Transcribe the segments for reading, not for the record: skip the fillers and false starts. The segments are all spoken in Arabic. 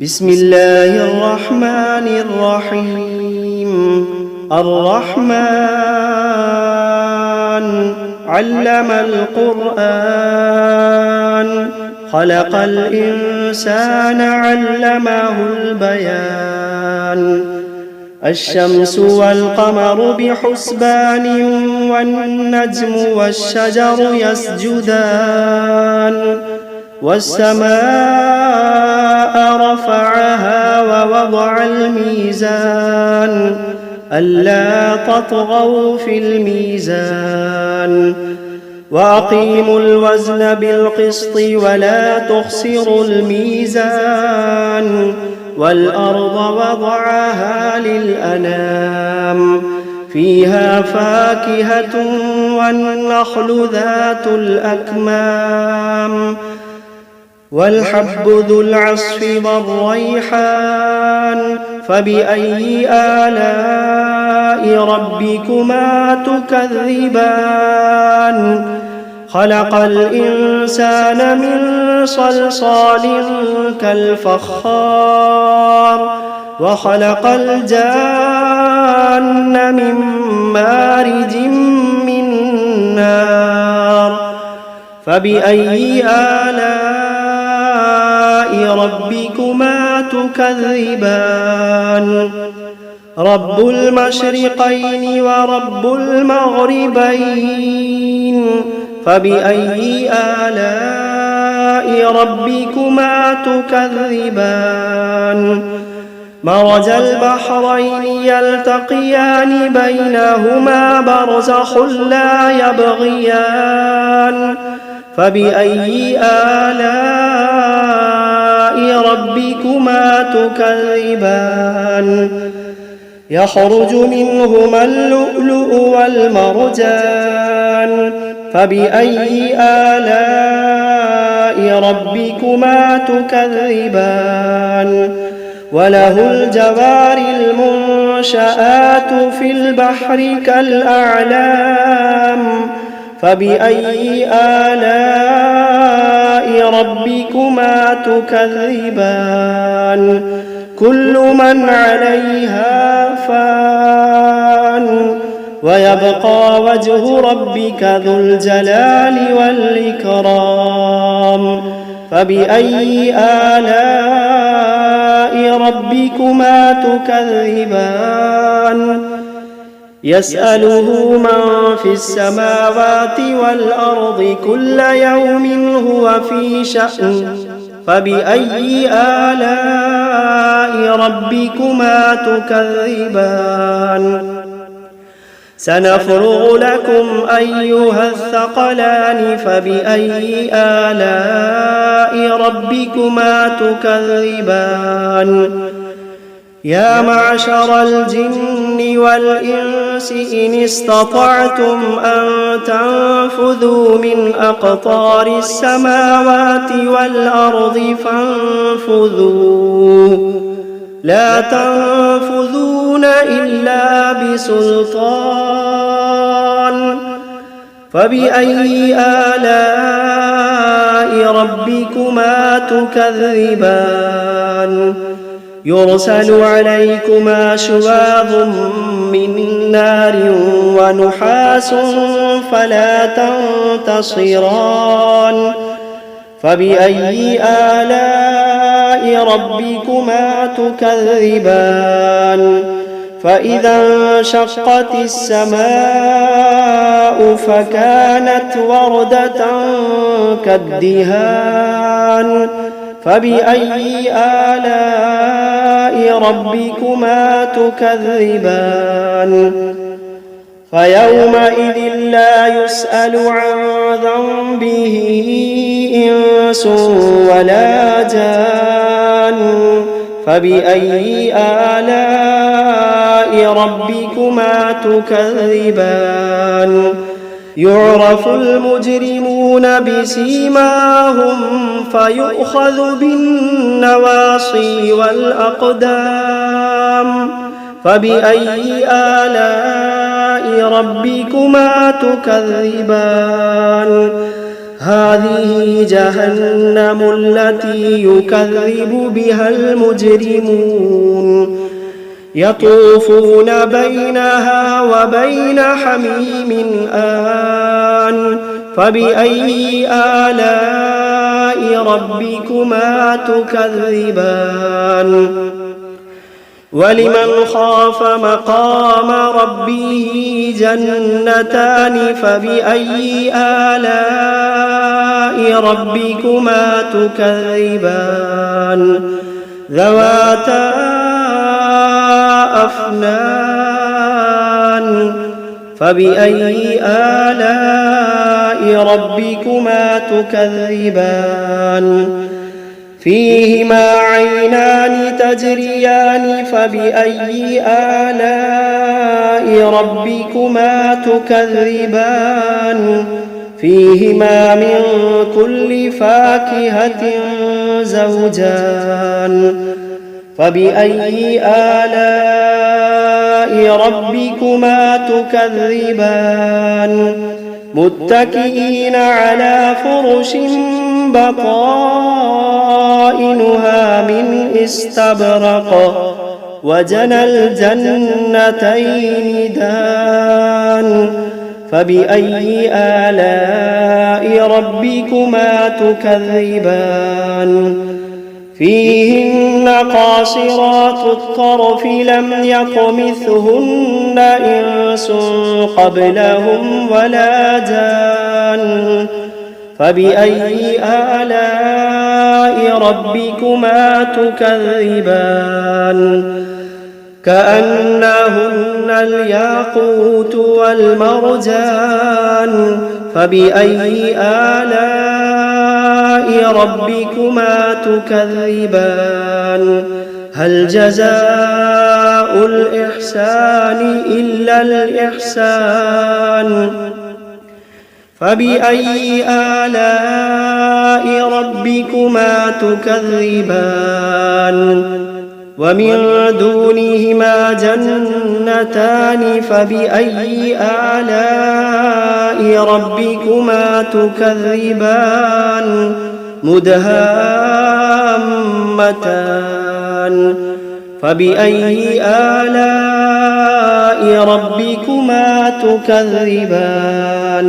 بسم الله الرحمن الرحيم. الرحمن علم القرآن، خلق الإنسان علمه البيان. الشمس والقمر بحسبان، والنجم والشجر يسجدان. والسماء رفعها ووضع الميزان، ألا تطغوا في الميزان. وأقيموا الوزن بالقسط ولا تخسروا الميزان. والأرض وضعها للأنام، فيها فاكهة والنخل ذات الأكمام. والحب ذو العصف والريحان، فبأي آلاء ربكما تكذبان. خلق الإنسان من صلصال كالفخار، وخلق الجان من مارج من نار. فبأي آلاء ربكما تكذبان. رب المشرقين ورب المغربين، فبأي آلاء ربكما تكذبان. مرج البحرين يلتقيان، بينهما برزخ لا يبغيان. فبأي آلاء ربكما تكذبان. يخرج منهما اللؤلؤ والمرجان، فبأي آلاء ربكما تكذبان. وله الجوار المنشآت في البحر كالأعلام، فبأي آلاء ربكما تكذبان. كل من عليها فان، ويبقى وجه ربك ذو الجلال والإكرام. فبأي آلاء ربكما تكذبان. يسأله من في السماوات والأرض كل يوم هو في شأن. فبأي آلاء ربكما تكذبان. سنفرغ لكم أيها الثقلان، فبأي آلاء ربكما تكذبان. يا معشر الجن والإنس إن استطعتم أن تنفذوا من أقطار السماوات والأرض فانفذوا، لا تنفذون إلا بسلطان. فبأي آلاء ربكما تكذبان. يرسل عليكما شواظ من نار ونحاس فلا تنتصران. فبأي آلاء ربكما تكذبان. فإذا انشقت السماء فكانت وردة كالدهان. فبأي آلاء ربكما تكذبان. فيومئذ لا يسأل عن ذنبه إنس ولا جان. فبأي آلاء ربكما تكذبان. يعرف المجرمون بسيماهم فيؤخذ بالنواصي والأقدام. فبأي آلاء ربكما تكذبان. هذه جهنم التي يكذب بها المجرمون يطوفون بينها وبين حميم آن فبأي آلاء ربكما تكذبان ولمن خاف مقام ربه جنتان فبأي آلاء ربكما تكذبان ذواتا أفنان فبأي آلاء ربكما تكذبان فيهما عينان تجريان فبأي آلاء ربكما تكذبان فيهما من كل فاكهة زوجان فبأي آلاء ربكما تكذبان متكئين على فرش بطائنها من استبرق وجنى الجنتين دان فبأي آلاء ربكما تكذبان فيهن قاصرات الطرف لم يطمثهن إنس قبلهم ولا جان فبأي آلاء ربكما تكذبان كأنهن الياقوت والمرجان فبأي آلاء ربكما تكذبان هل جزاء الإحسان إلا الإحسان فبأي آلاء ربكما تكذبان ومن دونهما جنتان فبأي آلاء ربكما تكذبان مدهامتان فبأي آلاء ربكما تكذبان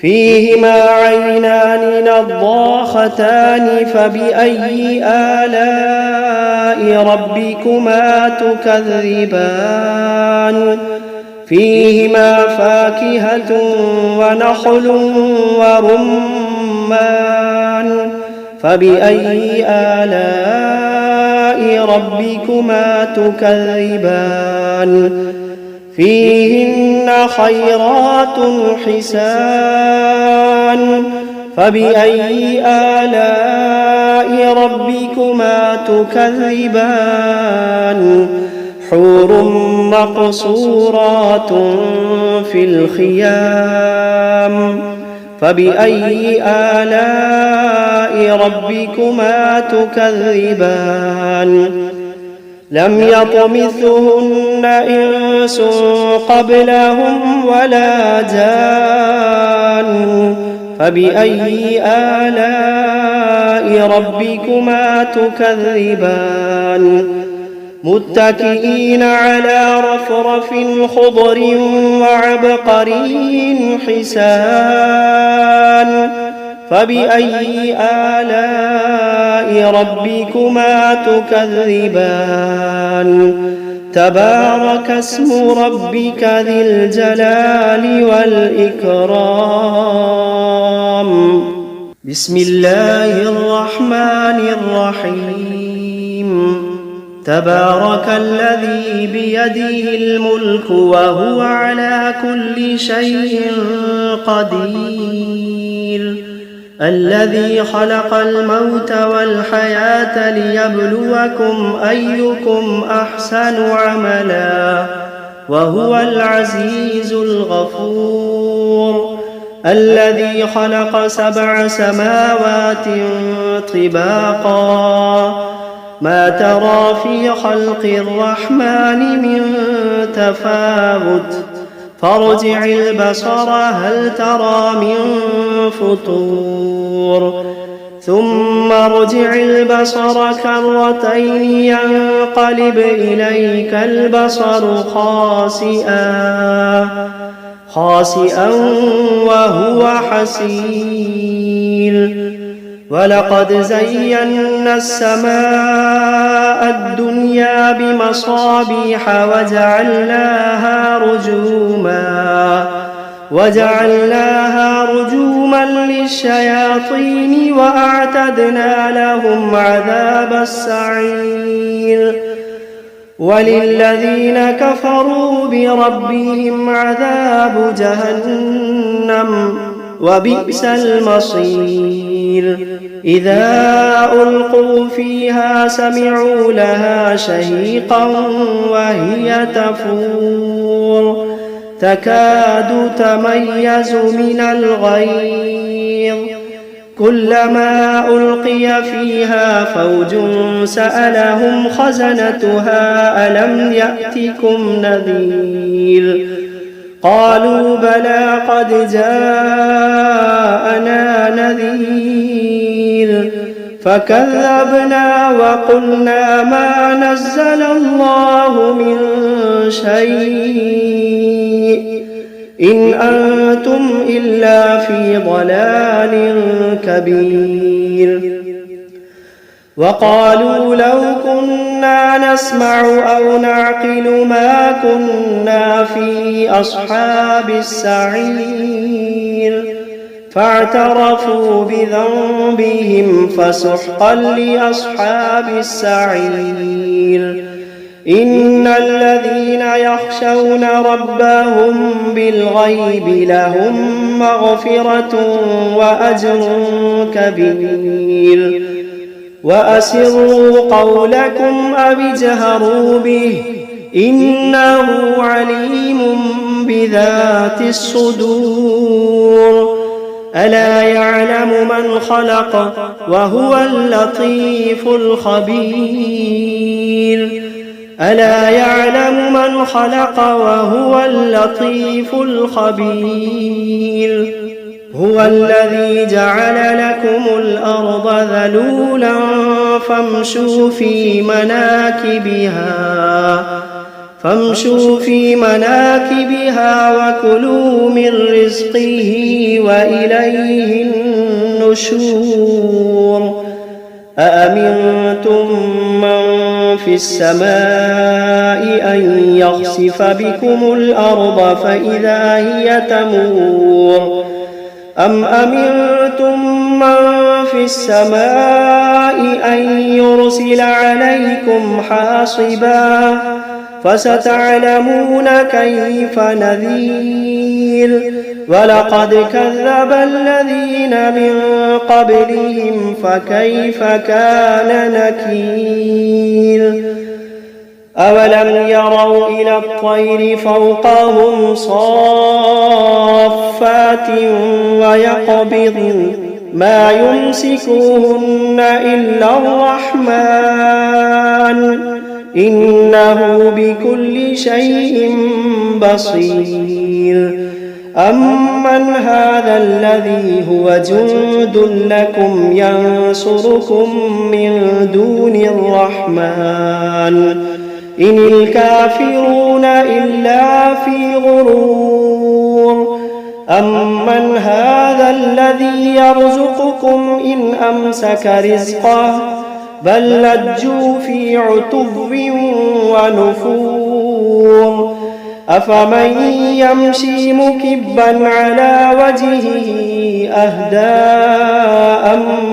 فيهما عينان نضاختان فبأي آلاء ربكما تكذبان فيهما فاكهة ونخل ورمان فبأي آلاء ربكما تكذبان فيهن خيرات حسان فبأي آلاء ربكما تكذبان حور مقصورات في الخيام فبأي آلاء ربكما تكذبان لم يطمثهن إنس قبلهم ولا جان فبأي آلاء ربكما تكذبان متكئين على رفرف خضر وعبقري حسان فبأي آلاء ربكما تكذبان تبارك اسم ربك ذي الجلال والإكرام بسم الله الرحمن الرحيم تبارك الذي بيده الملك وهو على كل شيء قدير الذي خلق الموت والحياة ليبلوكم أيكم أحسن عملا وهو العزيز الغفور الذي خلق 7 سماوات طباقا ما ترى في خلق الرحمن من تفاوت فارجع البصر هل ترى من فطور ثم ارجع البصر كرتين ينقلب إليك البصر خاسئا وهو حسير ولقد زينا السماء الدنيا بمصابيح وجعلناها رجوما للشياطين وأعتدنا لهم عذاب السعير وللذين كفروا بربهم عذاب جهنم وبئس المصير إذا ألقوا فيها سمعوا لها شهيقا وهي تفور تكاد تميز من الغيظ كلما ألقي فيها فوج سألهم خزنتها ألم يأتكم نذير قالوا بلى قد جاءنا نذير فكذبنا وقلنا ما نزل الله من شيء إن أنتم إلا في ضلال كبير وقالوا لو كنا نسمع أو نعقل ما كنا في أصحاب السعير فاعترفوا بذنبهم فسحقا لأصحاب السعير إن الذين يخشون ربهم بالغيب لهم مغفرة وأجر كبير وأسروا قولكم أو اجهروا به إنه عليم بذات الصدور ألا يعلم من خلق وهو اللطيف الخبير ألا يعلم من خلق وهو اللطيف الخبير هو الذي جعل لكم الأرض ذلولا فامشوا في مناكبها وكلوا من رزقه وإليه النشور أأمنتم من في السماء أن يخسف بكم الأرض فإذا هي تمور أم أمنتم من في السماء أن يرسل عليكم حاصبا فستعلمون كيف نذير ولقد كذب الذين من قبلهم فكيف كان نكير أولم يروا إلى الطير فوقهم صافات ويقبضن ما يمسكوهن إلا الرحمن إنه بكل شيء بصير أمن هذا الذي هو جند لكم ينصركم من دون الرحمن إن الكافرون إلا في غرور أمن هذا الذي يرزقكم إن أمسك رزقه بل لجوا في عتو ونفور أفمن يمشي مكبا على وجهه أهدى أمن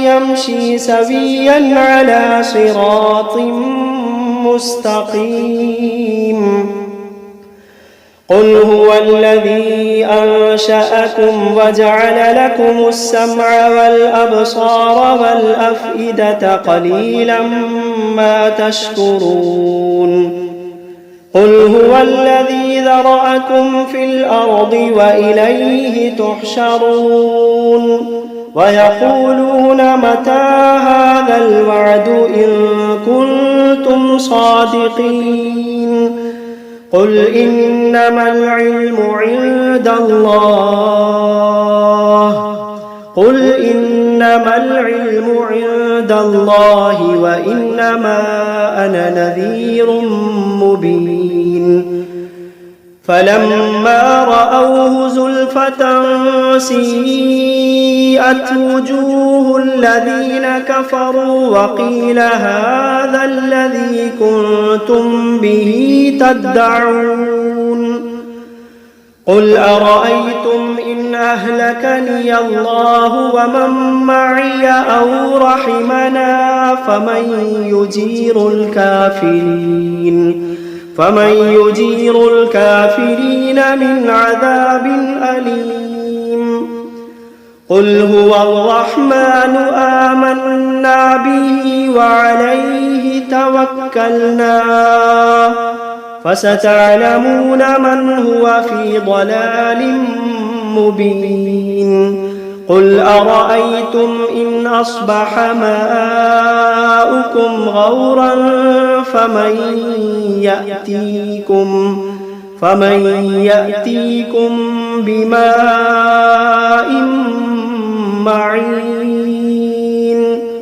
يمشي سويا على صراط مستقيم قل هو الذي أنشأكم وجعل لكم السمع والأبصار والأفئدة قليلا ما تشكرون قل هو الذي ذرأكم في الأرض وإليه تحشرون ويقولون متى هذا الوعد إن كنتم كنتم صادقين قل إنما العلم عند الله وإنما أنا نذير مبين فلما رأوه زلفة سيئت وجوه الذين كفروا وقيل هذا الذي كنتم به تدعون قل أرأيتم إن أهلكني الله ومن معي أو رحمنا فمن يجير الكافرين من عذاب أليم قل هو الرحمن آمنا به وعليه توكلنا فستعلمون من هو في ضلال مبين قل أرأيتم إن أصبح ماؤكم غورا فمن يأتيكم بماء